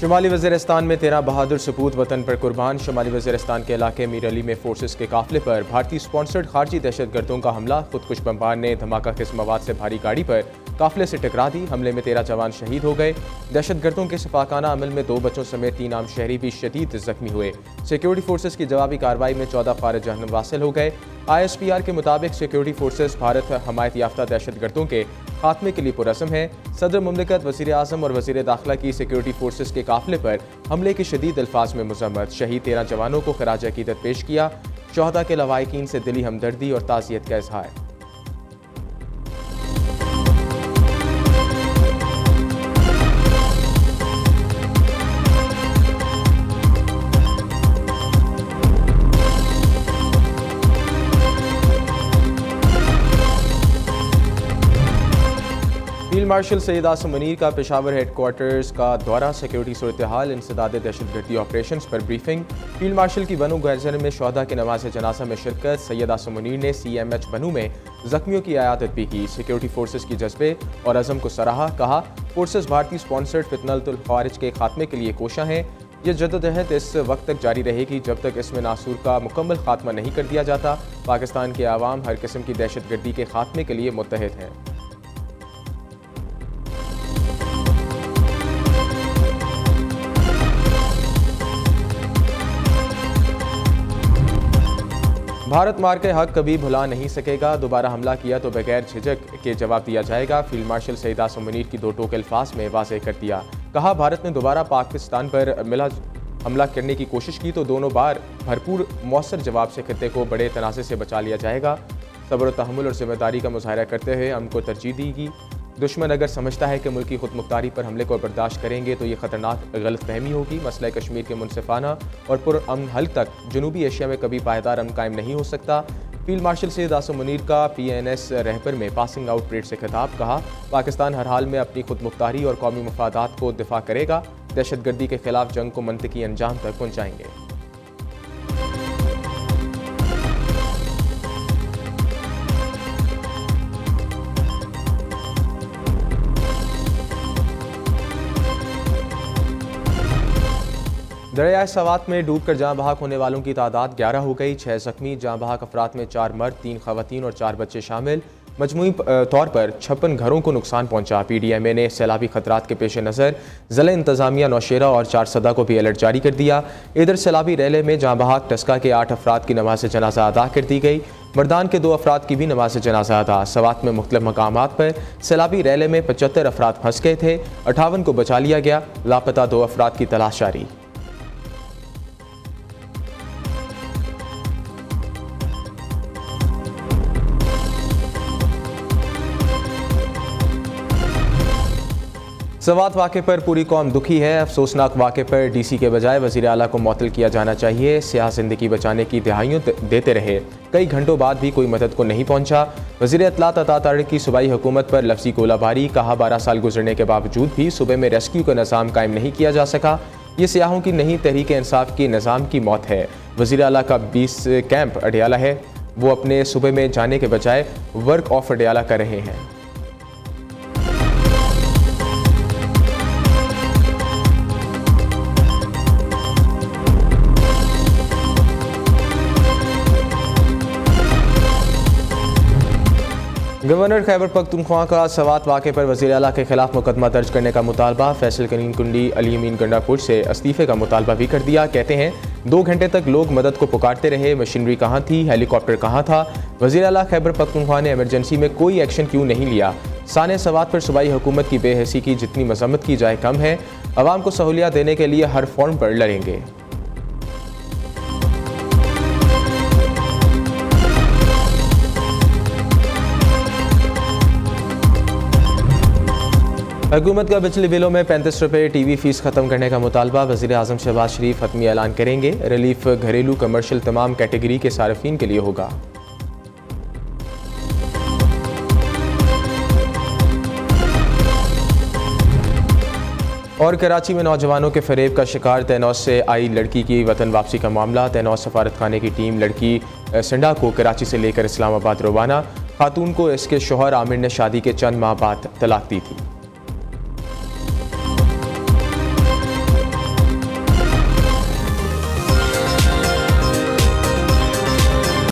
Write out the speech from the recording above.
शुमाली वज़ीरिस्तान में 13 बहादुर सपूत वतन पर कुर्बान। शुमाली वज़ीरिस्तान के इलाके मीर अली में फोर्सेस के काफिले पर भारतीय स्पॉन्सर्ड खारजी दहशतगर्दों का हमला। खुदकुश बमबार ने धमाका किस मवाद से भारी गाड़ी पर काफिले से टकरा दी। हमले में 13 जवान शहीद हो गए। दहशतगर्दों के सफाकाना अमल में 2 बच्चों समेत 3 आम शहरी भी शदीद जख्मी हुए। सिक्योरिटी फोर्सेस की जवाबी कार्रवाई में 14 फारिज जहन्नम वासिल हो गए। ISPR के मुताबिक सिक्योरिटी फोर्सेस भारत हमायत याफ्ता दहशतगर्दों के खात्मे के लिए पुरअज़्म है। सदर मुमलिकत, वज़ीर आज़म और वज़ीर दाखिला की सिक्योरिटी फोर्सेस के काफिले पर हमले के शदीद अल्फाज में मज़म्मत। शहीद 13 जवानों को खराज अकीदत पेश किया। शोहदा के लवाहिकीन से दिली हमदर्दी और ताज़ियत का इज़हार। फील्ड मार्शल सैयद आसिम मुनीर का पेशावर हेडक्वार्टर्स का दौरा। सिक्योरिटी सूरत हाल, इंसदाद दहशतगर्दी ऑपरेशन पर ब्रीफिंग। फील्ड मार्शल की बनू गैरजन में शोहदा के नमाज जनाजा में शिरकत। सैयद आसिम मुनीर ने CMH बनू में जख्मियों की आयादत भी की। सिक्योरिटी फोर्सेस की जज्बे और अज़म को सराहा। कहा, फोर्सेस भारतीय स्पॉन्सर्ड फितनतुल ख़वारिज के खात्मे के लिए कोशां हैं। ये जद्दोजहद इस वक्त तक जारी रहेगी जब तक इसमें नासूर का मुकम्मल खात्मा नहीं कर दिया जाता। पाकिस्तान के आवाम हर किस्म की दहशतगर्दी के खात्मे के लिए मुत्तहिद हैं। भारत मार के हक कभी भुला नहीं सकेगा। दोबारा हमला किया तो बगैर झिझक के जवाब दिया जाएगा। फील्ड मार्शल सैयद आसिम मुनीर की 2 टोक अल्फाज में वाज़ेह कर दिया। कहा, भारत ने दोबारा पाकिस्तान पर मिला हमला करने की कोशिश की तो दोनों बार भरपूर मौसर जवाब से खित्ते को बड़े तनाज़े से बचा लिया जाएगा। सब्र, तहम्मुल और जिम्मेदारी का मुजाहरा करते हुए अमन को तरजीह देगी। दुश्मन अगर समझता है कि मुल्की खुद मुख्तारी पर हमले को बर्दाश्त करेंगे तो ये खतरनाक गलतफहमी होगी। मसला कश्मीर के मुनसिफाना और पुरअमन हल तक जनूबी एशिया में कभी पायदार अमन कायम नहीं हो सकता। फील्ड मार्शल सैयद आसिम मुनीर का PNS रहबर में पासिंग आउट परेड से खिताब। कहा, पाकिस्तान हर हाल में अपनी खुद मुख्तारी और कौमी मफादात को दिफा करेगा। दहशतगर्दी के खिलाफ जंग को मंतकी अंजाम तक पहुँचाएंगे। दरिया सवात में डूबकर जाँ बहक होने वालों की तादाद 11 हो गई। 6 जख्मी। जाँ बहक अफराद में 4 मर्द, 3 खवातीन और 4 बच्चे शामिल। मजमूई तौर पर 56 घरों को नुकसान पहुंचा। PDMA ने सैलाबी खतरात के पेश नज़र ज़िला इंतज़ामिया नौशेरा और 4 सदा को भी अलर्ट जारी कर दिया। इधर सैलाबी रैले में जाँ बहक टस्का के 8 अफराद की नमाज जनाजा अदा कर दी गई। मर्दान के 2 अफराद की भी नमाज जनाजा अदा। सवात में मुख्तलिफ मकामात पर सैलाबी रैले में 75 अफराद फंस गए थे। 58 को बचा लिया गया। लापता 2 अफराद की तलाश जारी। सवात वाक़े पर पूरी कौम दुखी है। अफसोसनाक वाक़े पर DC के बजाय वज़ीर आला को मुअत्तल किया जाना चाहिए। सियाह ज़िंदगी बचाने की दिहाइयों देते रहे, कई घंटों बाद भी कोई मदद को नहीं पहुंचा। वज़ीर इत्तलात अता तारिक की सूबाई हुकूमत पर लफ्ज़ी गोलाबारी। कहा, 12 साल गुजरने के बावजूद भी सूबे में रेस्क्यू का निज़ाम कायम नहीं किया जा सका। ये सियाहों की नहीं, तहरीक इंसाफ के निज़ाम की मौत है। वज़ीर आला का 20 कैंप अडियाला है, वो अपने सूबे में जाने के बजाय वर्क ऑफ अडियाला कर रहे हैं। गवर्नर खैबर पख्तूनख्वा का सवात वाक़े पर वज़ीर आला के खिलाफ मुकदमा दर्ज करने का मुतालबा। फैसल करीम कुंडी अली अमीन गंडापुर से इस्तीफ़े का मुतालबा भी कर दिया। कहते हैं, 2 घंटे तक लोग मदद को पुकारते रहे, मशीनरी कहाँ थी, हेलीकॉप्टर कहाँ था। वज़ीर आला खैबर पख्तूनख्वा ने इमरजेंसी में कोई एक्शन क्यों नहीं लिया। साने सवात पर सूबाई हुकूमत की बेहसी की जितनी मजम्मत की जाए कम है। अवाम को सहूलियत देने के लिए हर फॉर्म पर लड़ेंगे। हुकूमत का बिजली बिलों में 35 रुपये TV फीस ख़त्म करने का मुतालबा। वज़ीर आज़म शहबाज शरीफ हतमी ऐलान करेंगे। रिलीफ घरेलू, कमर्शियल तमाम कैटेगरी के सार्फिन के लिए होगा। और कराची में नौजवानों के फरेब का शिकार तैनौस से आई लड़की की वतन वापसी का मामला। तैनौस सफारत खाने की टीम लड़की सिंडा को कराची से लेकर इस्लामाबाद रवाना। खातून को इसके शौहर आमिर ने शादी के चंद माह बाद तलाक दी थी।